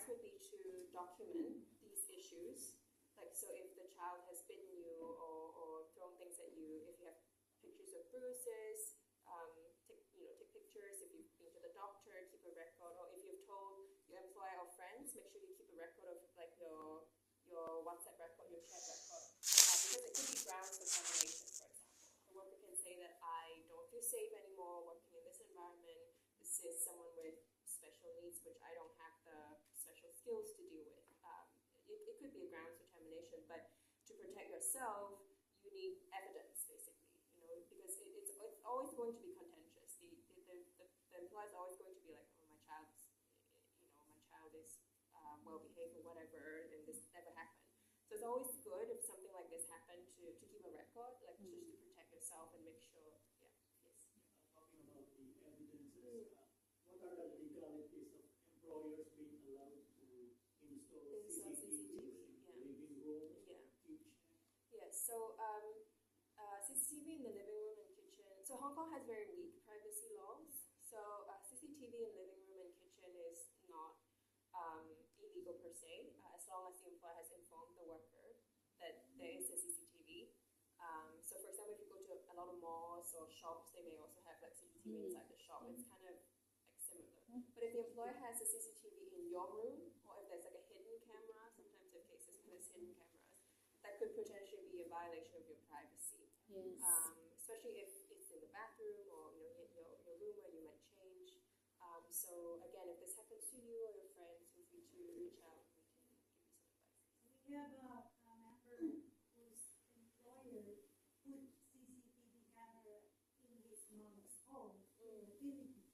would be to document these issues. Like, so if the child has bitten you or thrown things at you, if you have pictures of bruises, take pictures. If you've been to the doctor, keep a record. Or if you've told your employer or friends, make sure you keep a record of like your WhatsApp record, your chat record, because it could be grounds for termination. For example, the worker can say that I don't feel safe anymore working in this environment. This is someone with special needs, which I don't have the special skills to deal with. It could be a grounds for termination, but to protect yourself, you need evidence, basically. Because it's always going to be contentious. The employer is always going to be like, oh, my child is well behaved or whatever, and this never happened. So it's always good if something like this happened to keep a record, like just to protect yourself and make sure. Yeah. Yes. Talking about the evidences, what are the legalities of employers being allowed to install CCTV in the living room, kitchen? Yes. So CCTV in the living room and kitchen. So Hong Kong has very weak privacy laws. So CCTV in living room and kitchen is not illegal per se, as long as the employer has informed the worker that there is a CCTV. So for example, if you go to a lot of malls or shops, they may also have like CCTV inside the shop. It's kind of like similar. But if the employer has a CCTV in your room, or if there's like a hidden camera, sometimes there are cases where there's hidden cameras, that could potentially be a violation of your privacy. Yes. Especially if it's in the bathroom or your room where you might change. So again, if this happens to you or your friends, feel free to reach out and we can give you some advice. We have a member whose employer put CCTV camera in his mom's home in the Philippines.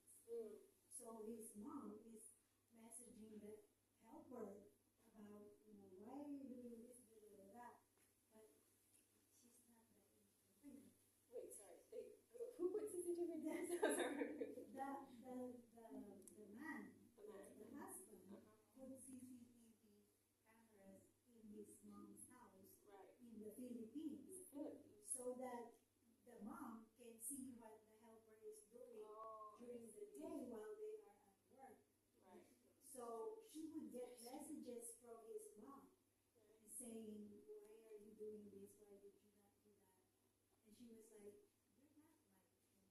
So his mom is messaging the helper about, why are you doing this, that, but she's not that interested. Wait, sorry. Who put CCTV in his house? The husband, put CCTV cameras in his mom's house in the Philippines, so that the mom can see what the helper is doing during the day while they are at work. Right. So she would get messages from his mom saying, why are you doing this? Why did you not do that? And she was like,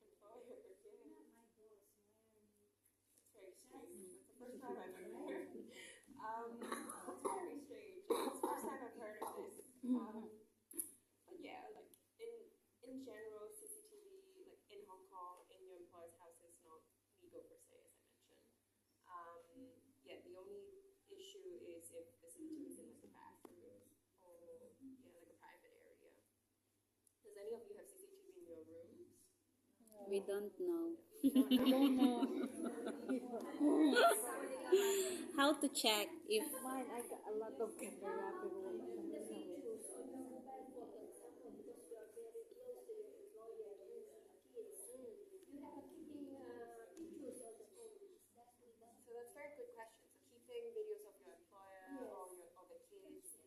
you're not my employer. You're not my boss. Why are you? That's very strange. That's the first time I've ever heard. That's very strange. It's the first time I've heard of this. But yeah, like in general, CCTV, like in Hong Kong, in your employer's house is not legal per se, as I mentioned. The only issue is if the CCTV is in like a bathroom or like a private area. Does any of you have CCTV in your rooms? We don't know. We don't know. How to check if Mine, I got a lot of camera. So that's a very good question. So keeping videos of your employer or the kids,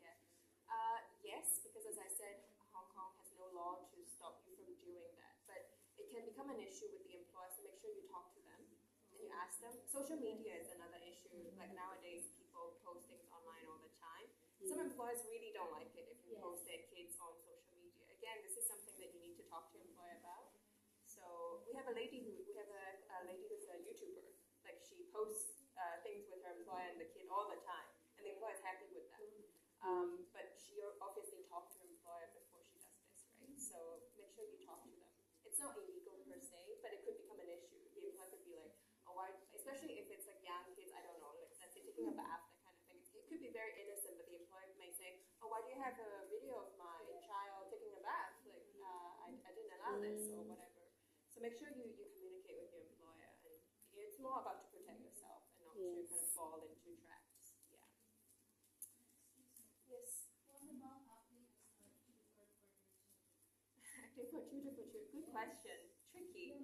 yes, because as I said, Hong Kong has no law to stop you from doing that. But it can become an issue with the employer, so make sure you talk to them and you ask them. Social media is another issue. Like nowadays, people post things online all the time. Some employers really don't like it if you post their kids on social media. Again, this is something that you need to talk to your employer about. So we have a lady who's a YouTuber. Like she posts things with her employer and the kid all the time, and the employer is happy with that. But she obviously talked to her employer before she does this, right? So make sure you talk to them. It's not illegal per se, but it could become an issue. The employer could be like, oh, why? Especially if it's like young kids, I don't know, like let's say taking a bath, that kind of thing. It could be very innocent, but the employer may say, oh, why do you have a video of my child taking a bath? Like I didn't allow this or whatever. So make sure you communicate with your employer, and it's more about to protect yourself and not to kind of fall into traps. Yeah. Yes. What about acting as a tutor for their children? Acting for tutor. Good question. Tricky.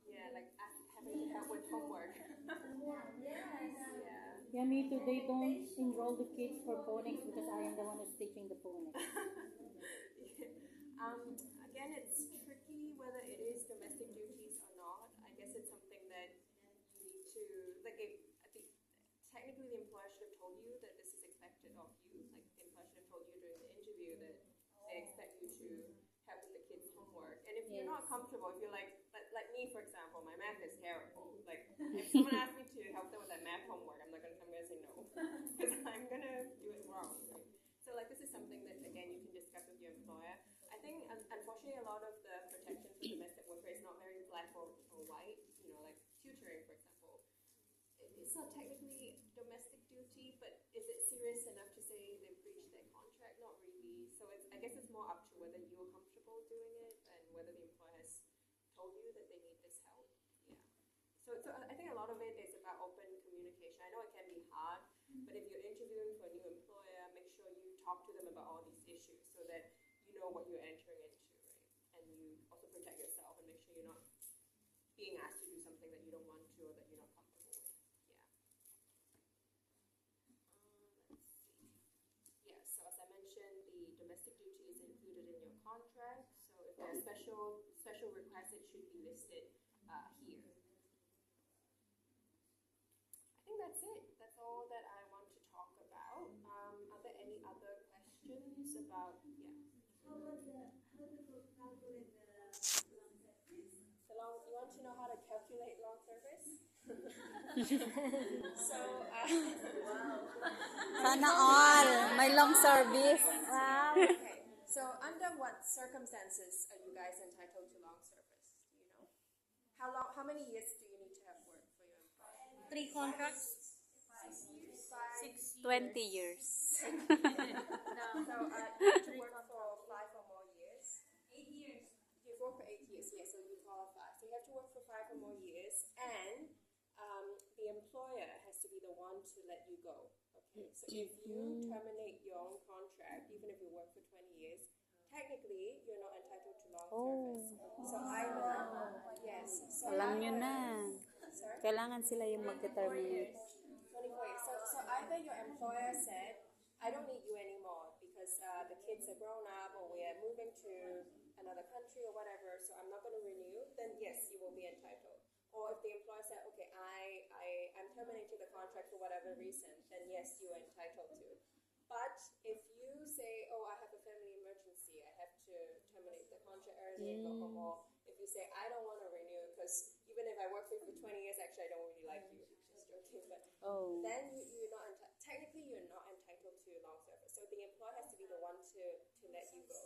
Yeah, like having to help with homework. Yeah, me too. They don't enroll the kids for phonics because I am the one who's teaching the phonics. Again, it's tricky whether it is domestic duties or not. I guess it's something that you need to, like, technically the employer should have told you that this is expected of you. Like the employer should have told you during the interview that they expect you to help with the kids' homework. And if you're not comfortable, if you're like me, for example, my math is terrible. Like if someone asks me to help them with that math homework, I'm gonna say no because I'm gonna do it wrong. Right? So like this is something that again you can discuss with your employer. I think unfortunately a lot of the protections for domestic worker is not very black or white. You know, like tutoring, for example. It's not technically domestic duty, but is it serious enough to say they breached their contract? Not really. So I guess it's more up to whether you're comfortable doing it and whether the employer has told you that they need this help. Yeah. So I think a lot of it is about open communication. I know it can be hard, but if you're interviewing for a new employer, make sure you talk to them about all these issues so that you know what you're entering into, right? And you also protect yourself and make sure you're not being asked to do something that you don't want to or that you're not comfortable with. Let's see. Yeah, so as I mentioned, the domestic duty is included in your contract. So if there are special requests, it should be listed here. I think that's it. That's all that I want to talk about. Are there any other questions about? Yeah. How to calculate the long service? You want to know how to calculate long service? So, Sana all. May long service. Wow. okay. So, under what circumstances are you guys entitled to long service? Do you know? How many years do you need to have worked for your employer? 3 contracts. 20 years. So, you have to work for 5 or more years. 8 years. You've worked for 8 years, yes, so you qualify. So you have to work for 5 or more years, and the employer has to be the one to let you go. Okay, so if you terminate your own contract, even if you work for 20 years, technically you're not entitled to long service. So yes. So Alam nyo na. Sorry? Kailangan sila yung mag-terminate. 24 years. So either your employer said, I don't need you anymore because the kids are grown up or we are moving to another country or whatever, so I'm not going to renew, then yes, you will be entitled. Or if the employer said, okay, I'm terminating the contract for whatever reason, then yes, you are entitled to. But if you say, oh, I have a family emergency, I have to terminate the contract early and go home, or if you say, I don't want to renew because even if I work for you for 20 years, actually I don't really like you, just joking, but then you're not technically you're not entitled to long service. So the employer has to be the one to let you go.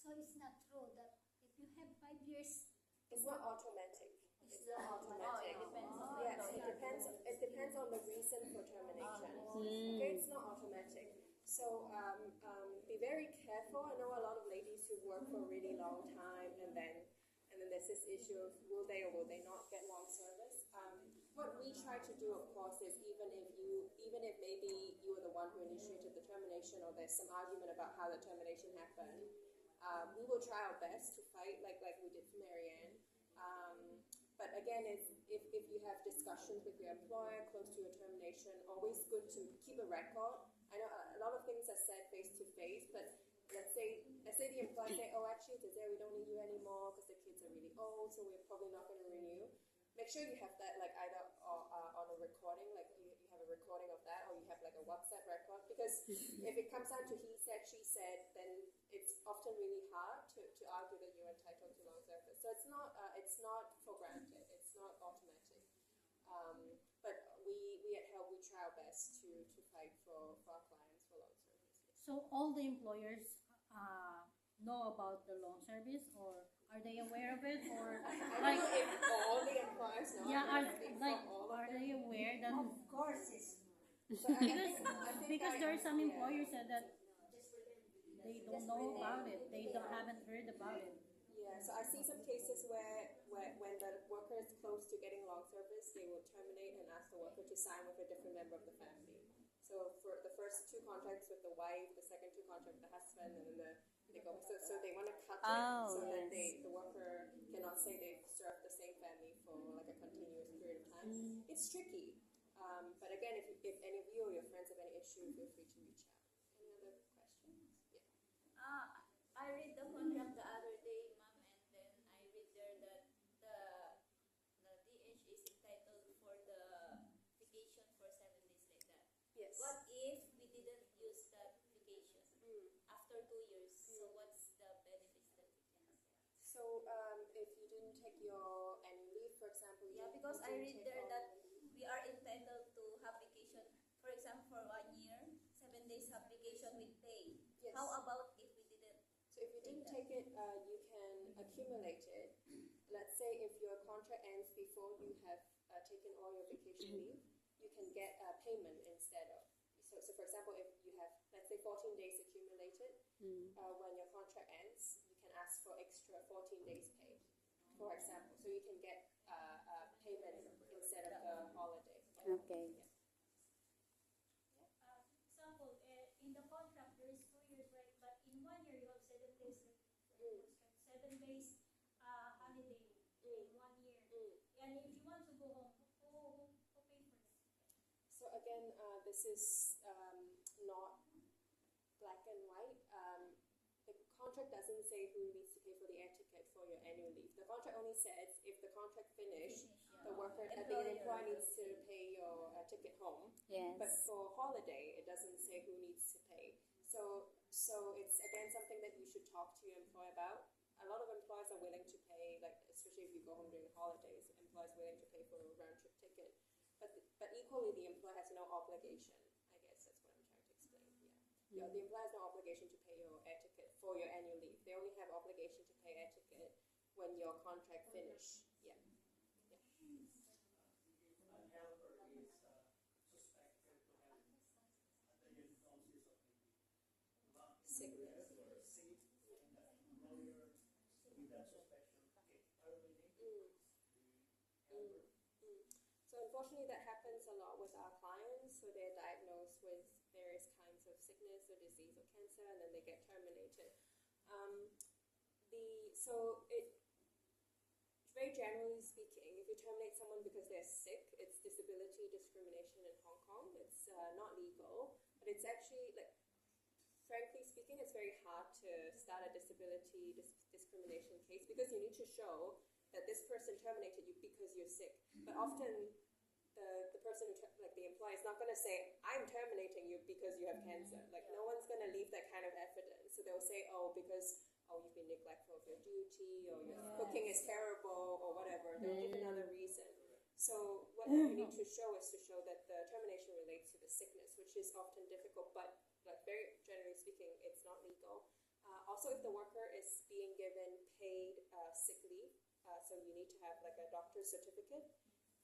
So it's not true that if you have 5 years, It's not automatic. It's not automatic. it depends on Yes, it depends on the reason for termination. Okay, it's not automatic. So be very careful. I know a lot of ladies who work for a really long time, and then there's this issue of will they or will they not get long service. What we try to do, of course, is even if maybe you were the one who initiated the termination, or there's some argument about how the termination happened, we will try our best to fight, like we did for Marianne. But again, if you have discussions with your employer close to your termination, always good to keep a record. I know a lot of things are said face to face, but let's say the employer say, oh, actually, we don't need you anymore because the kids are really old, so we're probably not going to renew. Make sure you have that like either on a recording, like you have a recording of that, or you have like a WhatsApp record, because if it comes down to he said, she said, then it's often really hard to argue that you're entitled to long service. So it's not for granted, it's not automatic. But we at HELP, we try our best to fight for our clients for long service. So all the employers know about the long service, or are they aware of it, or I don't know if all the employers know. yeah, I think for all of are them. they aware that of course it's So I think because there are some yeah. employers that they don't know about it, they haven't heard about it. Yeah, so I see some cases where when the worker is close to getting long service, they will terminate and ask the worker to sign with a different member of the family. So for the first 2 contracts with the wife, the second 2 contracts with the husband, and then they go. So they want to cut it so that the worker cannot say they've served the same family for like a continuous period of time. It's tricky. But again, if any of you or your friends have any issue, feel free to reach out. Any other questions? Yeah. I read the contract the other day, ma'am, and then I read there that the DH is entitled for the vacation for 7 So if you didn't take your annual leave, for example, Yeah, you because I didn't read take there all that your leave. we are entitled to have vacation. For example, for 1 year, 7 days have vacation with pay. Yes. How about if we didn't? So if you didn't take it, you can accumulate it. Let's say if your contract ends before you have taken all your vacation leave, you can get a payment instead of. So for example, if you have, let's say, 14 days accumulated, when your contract ends, you can ask for extra 14 days pay, for example. So you can get a payment instead of the holiday. Okay. Example, in the contract there is 2 years, right? But in 1 year you have 7 days left. Mm. 7 days holiday in 1 year. And if you want to go home, who pay for that? So again, this is not black and white. The contract doesn't say who needs to pay for the air ticket for your annual leave. The contract only says if the contract finished, the worker, the employer needs to pay your ticket home. Yes. But for holiday, it doesn't say who needs to pay. So it's again something that you should talk to your employer about. A lot of employers are willing to pay, like especially if you go home during the holidays, employers willing to pay for a round trip ticket. But equally, the employer has no obligation. I guess that's what I'm trying to explain. Yeah. The employer has no obligation to pay your air ticket for your annual leave. They only have obligation to pay air ticket when your contract finish. Yeah. A helper is suspected to have a diagnosis of maybe Sickness. or sick, and the employer with that suspicion can terminate the helper. So unfortunately, that happens a lot with our clients. So they're diagnosed with various kinds of sickness or disease or cancer, and then they get terminated. Very generally speaking, if you terminate someone because they're sick, it's disability discrimination in Hong Kong. It's not legal, but it's actually, like, frankly speaking, it's very hard to start a disability discrimination case because you need to show that this person terminated you because you're sick. But often the person who like the employer is not going to say, I'm terminating you because you have cancer. Like, no one's going to leave that kind of evidence. So they'll say, because you've been neglectful of your duty, or your cooking is terrible, or whatever. They'll give another reason. So what you need to show is to show that the termination relates to the sickness, which is often difficult, but like very generally speaking, it's not legal. Also, if the worker is being given paid sick leave, so you need to have like a doctor's certificate.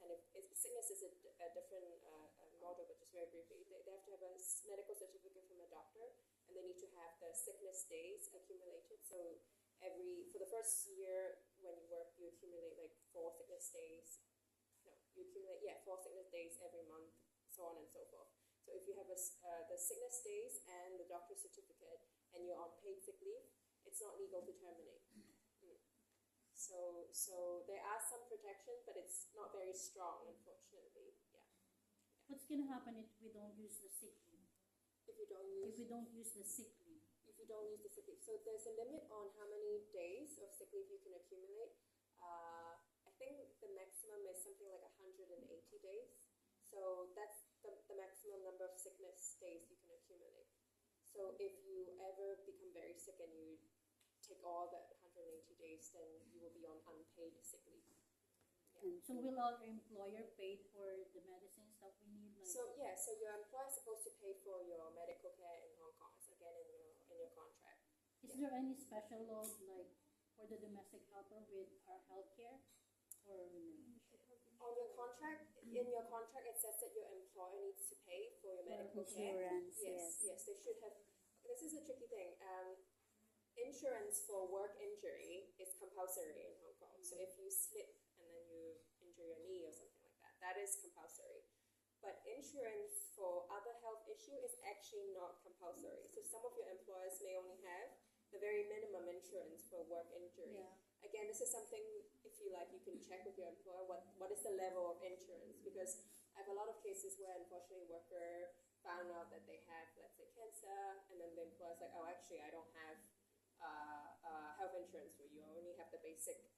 And if sickness is a different model, but just very briefly, they have to have a medical certificate from a doctor, and they need to have the sickness days accumulated. So for the first year when you work, you accumulate like 4 sickness days. No, you accumulate 4 sickness days every month, so on and so forth. So if you have the sickness days and the doctor's certificate, and you're on paid sick leave, it's not legal to terminate. So there are some protections, but it's not very strong, unfortunately. Yeah. What's gonna happen if we don't use the sick leave? If you don't use If we don't use the sick leave? If you don't use the sick leave, so there's a limit on how many days of sick leave you can accumulate. I think the maximum is something like 180 days. So that's the maximum number of sickness days you can accumulate. So if you ever become very sick and you take all that 180 days, then you will be on unpaid sick leave. Yeah. So will our employer pay for the medicines that we need? Like, So your employer is supposed to pay for your medical care in Hong Kong. It's again in your contract. is there any special law like for the domestic helper with our healthcare, or On your contract, in your contract, it says that your employer needs to pay for your medical Insurance, care. Yes, they should have. This is a tricky thing. Insurance for work injury is compulsory in Hong Kong. So if you slip and then you injure your knee or something like that, that is compulsory. But insurance for other health issue is actually not compulsory. So some of your employers may only have the very minimum insurance for work injury. Yeah. Again, this is something, if you like, you can check with your employer what is the level of insurance, because I have a lot of cases where unfortunately worker found out that they have, let's say, cancer, and then the employer's like, actually I don't have health insurance for you. I only have the basic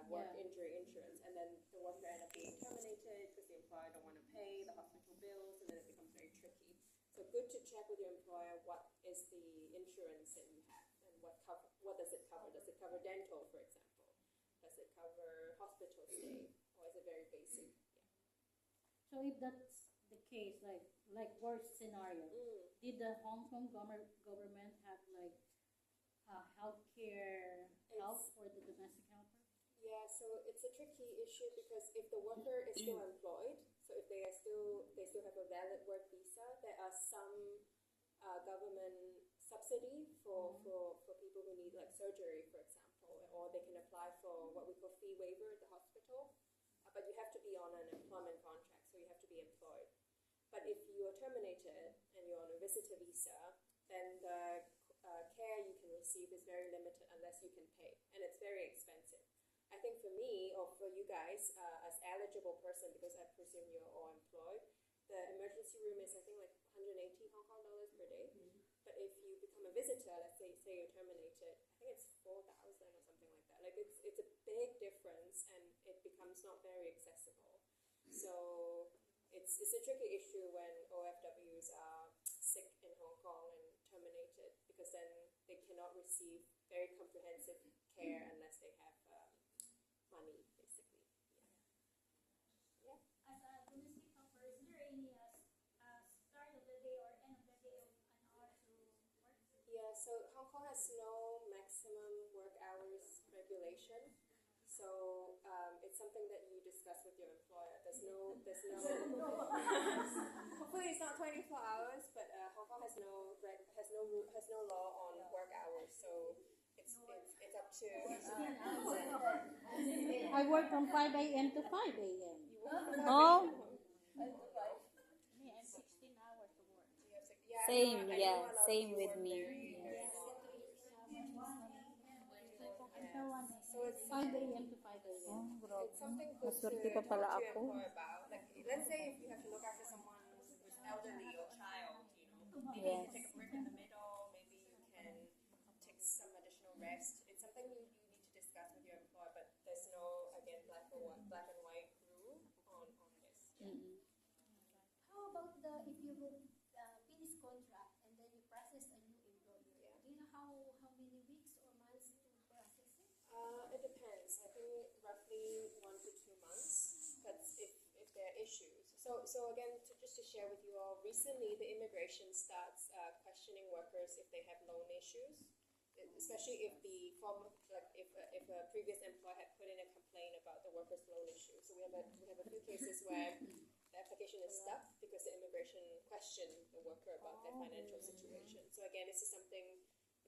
work injury insurance, and then the worker ended up being terminated because the employer don't want to pay the hospital bills, and then it becomes very tricky. So good to check with your employer what is the insurance that you have and what does it cover. Does it cover dental, for example? it cover hospital stay, or is it very basic? So if that's the case, like worst scenario, did the Hong Kong government have like healthcare help for the domestic helper? Yeah, so it's a tricky issue because if the worker is still employed, so if they still have a valid work visa, there are some government subsidy for people who need like surgery, for example, or they can apply for what we call fee waiver at the hospital. But you have to be on an employment contract, so you have to be employed. But if you are terminated and you're on a visitor visa, then the care you can receive is very limited unless you can pay, and it's very expensive. I think for me, or for you guys, as eligible person, because I presume you're all employed, the emergency room is I think like 180 Hong Kong dollars per day. But if you become a visitor, let's say you're terminated, I think it's 4,000 or something like that. Like it's a big difference, and it becomes not very accessible. So it's a tricky issue when OFWs are sick in Hong Kong and terminated, because then they cannot receive very comprehensive care unless they have money, basically. Yeah. As a domestic helper, is there any start of the day or end of the day of an hour to work? Yeah, so Hong Kong has no maximum work hours regulation. So it's something that you discuss with your employer. There's no hopefully it's not 24 hours, but Hong Kong has no law on work hours. So it's up to I work from 5 a.m. to 5 a.m. Oh, Me, I'm 16 hours to work. Yeah, same, I know yeah, a lot of same people with work me. very- So it's 5 a.m. to 5 a.m. it's something good to Maswerte pa talk pala to your ako. employer about. Like, let's say if you have to look after someone who's elderly or child, maybe you Yes. can take a break in the middle, maybe you can take some additional rest. It's something you need to discuss with your employer, but there's no, again, black and white rule on this. How about if you finish contract and then you process a new employer? Yeah. Do you know how many weeks or months to process it? It depends. I think roughly 1 to 2 months. That's if there are issues. So again, just to share with you all, recently the immigration starts questioning workers if they have loan issues, especially if the if a previous employer had put in a complaint about the worker's loan issue. So we have a few cases where the application is stuck because the immigration questioned the worker about their financial situation. So again, this is something.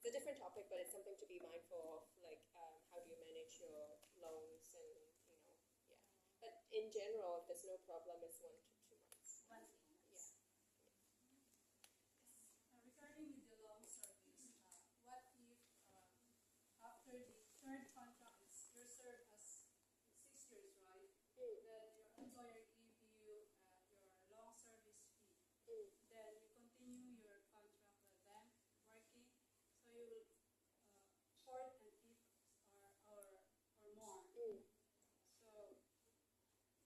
It's a different topic, but it's something to be mindful of, like how do you manage your loans and yeah. But in general, if there's no problem, it's 1 to 2 months. Yeah. Regarding with the long service, what if after the third contract you're served as 6 years, right? Then your employer give you your long service fee. Then you continue your contract with them working, so you will fourth and fifth or more. So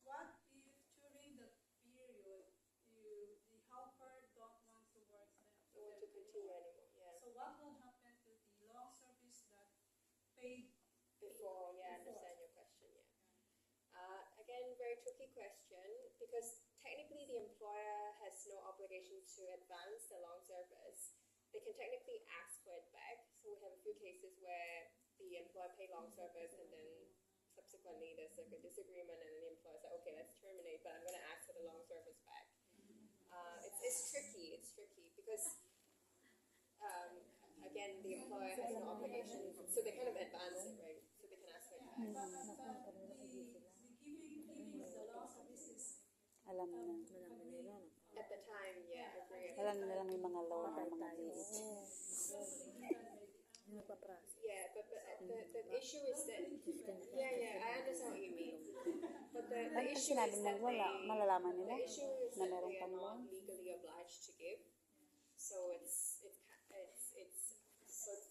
what if during the period the helper don't want to work there? Don't want to continue anymore. Yeah. So what will happen to the long service that paid Before, yeah, I understand your question. Yeah. Again, very tricky question, because technically the employer has no obligation to advance the long service. They can technically ask for it back. So we have a few cases where the employer paid long service and then subsequently there's like a disagreement and then the employer's like, okay, let's terminate, but I'm going to ask for the long service back. It's tricky because again, the employer has no obligation, so they kind of advance it, right? So they can ask for it back. the giving of the long service is Alam na. At the time, yeah, I agree. Alam na lang may mga loan or mga bills. Yeah, but the issue is that I understand what you mean. But the Pag issue sinabi is mo that wala, malalaman nila the issue is na that meron they are pang not loan. legally obliged to give. So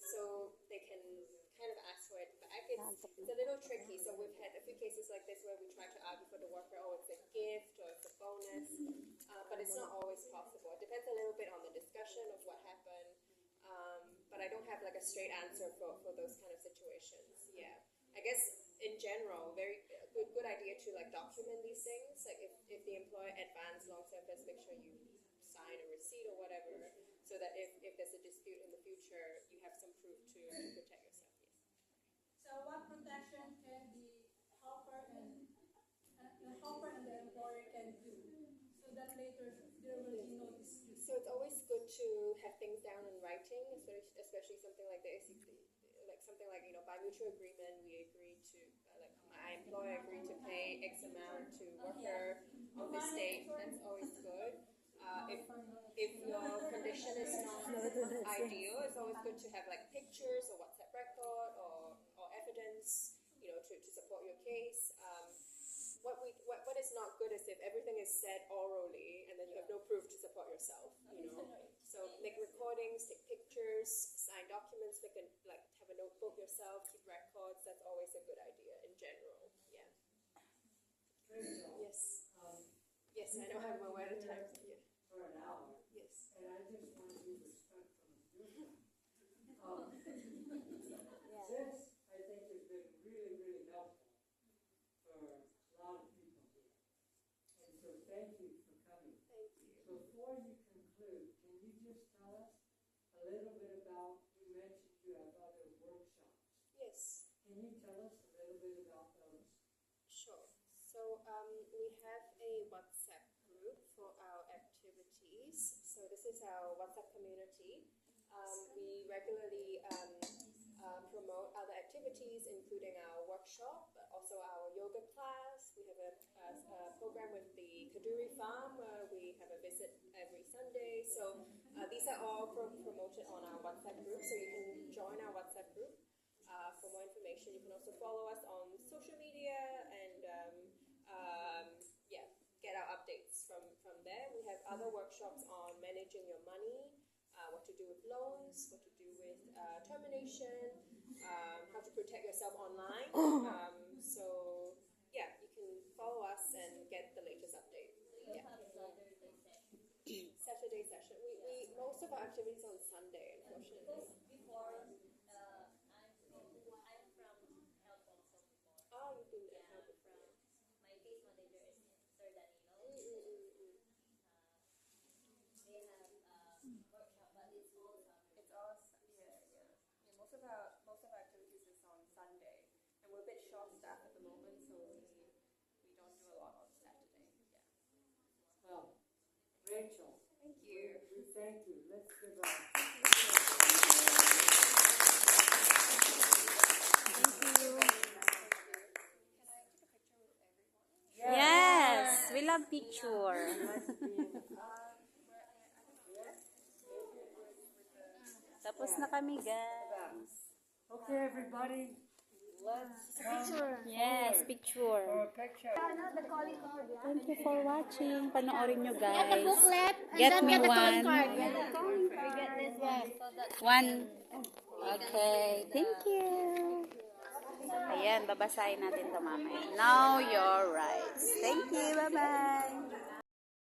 so they can kind of ask for it back. It's a little tricky. So we've had a few cases like this where we try to argue for the worker, oh, it's a gift or it's a bonus, but it's not always possible. It depends a little bit on the discussion of what happened. But I don't have like a straight answer for those kind of situations. Yeah, I guess in general, very good idea to like document these things. Like if the employer advance long-term plans, make sure you sign a receipt or whatever, so that if there's a dispute in the future, you have some proof to protect yourself. Yes. So what protection can the helper and the employer can do so that later there will be no dispute? So it's always good to have things down in writing, especially something like this. Like something like, by mutual agreement, we agreed to, like my employer agreed to pay X amount to worker on this date. That's always good. If your condition is not ideal, it's always good to have like pictures or WhatsApp record or evidence, to support your case. What is not good is if everything is said orally and then you have no proof to support yourself. So make recordings, take pictures, sign documents, have a notebook yourself, keep records. That's always a good idea in general. Yeah. Yes. Yes, I know I'm aware of time. Yeah. For an hour. Yes. And I just want to be respectful of your time. This, I think, has been really, really helpful for a lot of people here. And so thank you for coming. Thank you. Before you conclude, can you just tell us a little bit about, you mentioned you have other workshops. Yes. Can you tell us a little bit about those? Sure. So we have a WhatsApp group for our activities. So this is our WhatsApp community. We regularly promote other activities, including our workshop, but also our yoga class. We have a program with the Kaduri Farm where we have a visit every Sunday. So these are all promoted on our WhatsApp group. So you can join our WhatsApp group for more information. You can also follow us on social media and get our updates from there. We have other workshops on managing your money, what to do with loans, what to do with termination, how to protect yourself online. So you can follow us and get the latest update. Yeah. Saturday session. We most of our activities on Sunday, unfortunately. Before, I'm from help also before. Oh, you've been at help From before. my case manager is Sir Danilo. They have workshop, but it's all summer. It's all most of our activities is on Sunday, and we're a bit short staffed at the moment, so we don't do a lot on Saturday. Yeah. Well, Rachel. Thank you. We thank you. Let's give a... Yes, we love picture. Tapos na kami, guys. Okay, everybody. Let's Yes, picture. for a picture. Thank you for watching. Panoorin nyo, guys. Get the booklet and Get then me get the calling one. card. Get the calling card. Get this one. One. Okay, thank you. Ayan, babasahin natin to mamaya. Know your rights. Thank you, bye-bye.